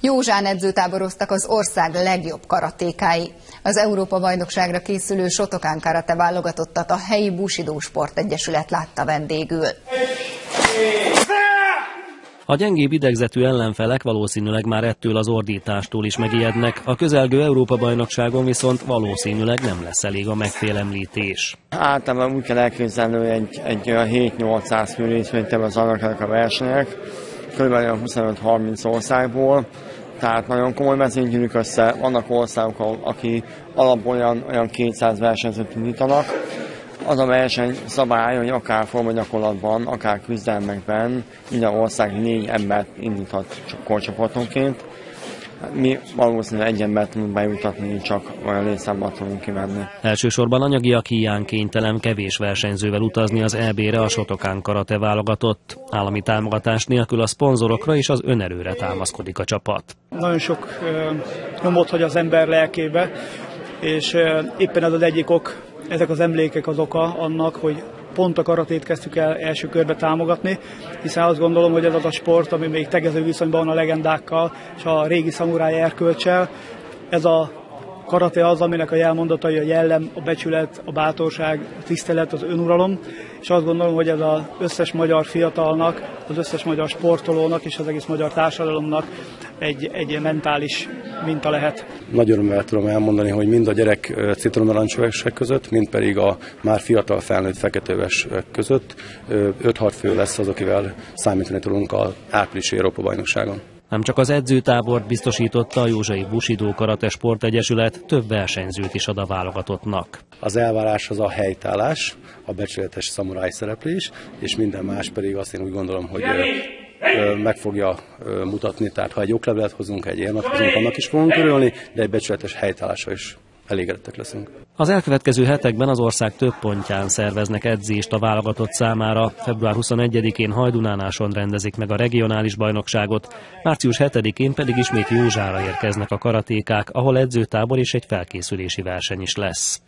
Józsán edzőtáboroztak az ország legjobb karatékái. Az Európa-bajnokságra készülő Shotokan karate válogatottat a helyi Bushido Sportegyesület látta vendégül. A gyengébb idegzetű ellenfelek valószínűleg már ettől az ordítástól is megijednek, a közelgő Európa-bajnokságon viszont valószínűleg nem lesz elég a megfélemlítés. Általában úgy kell elképzelni, egy 7-800 fő részvételben zajlanak a versenyek, kb. 25-30 országból, tehát nagyon komoly mezőny gyűlik össze. Vannak országok, akik alapból olyan 200 versenyzőt indítanak. Az a verseny szabály, hogy akár formagyakorlatban, akár küzdelmekben minden ország 4 embert indíthat korcsoportonként. Mi valószínűleg egy embert tudunk bejutatni, csak olyan létszámban tudunk kivenni. Elsősorban anyagiak hiány kénytelen kevés versenyzővel utazni az EB-re a Shotokan karate válogatott. Állami támogatás nélkül a szponzorokra és az önerőre támaszkodik a csapat. Nagyon sok nyomot hagy az ember lelkébe, és éppen ez az egyik ok, ezek az emlékek az oka annak, hogy pont a karatét kezdtük el első körbe támogatni, hiszen azt gondolom, hogy ez az a sport, ami még tegező viszonyban van a legendákkal és a régi szamuráj erkölccsel. Ez a karate az, aminek a jelmondatai a jellem, a becsület, a bátorság, a tisztelet, az önuralom, és azt gondolom, hogy ez az összes magyar fiatalnak, az összes magyar sportolónak és az egész magyar társadalomnak egy mentális minta lehet. Nagy örömmel tudom elmondani, hogy mind a gyerek citromnarancsövesek között, mind pedig a már fiatal felnőtt feketővesek között 5-6 fő lesz az, akivel számítani tudunk az áprilisi Európa-bajnokságon. Nem csak az edzőtábort biztosította a Józsai Bushido Karate Sportegyesület, több versenyzőt is ad a válogatottnak. Az elvárás az a helytállás, a becsületes szamuráj szereplés, és minden más pedig azt én úgy gondolom, hogy meg fogja mutatni. Tehát ha egy oklevelet hozunk, egy érmet hozunk, annak is fogunk örülni, de egy becsületes helytállásra is elégedettek leszünk. Az elkövetkező hetekben az ország több pontján szerveznek edzést a válogatott számára. Február 21-én Hajdunánáson rendezik meg a regionális bajnokságot, március 7-én pedig ismét Józsára érkeznek a karatékák, ahol edzőtábor és egy felkészülési verseny is lesz.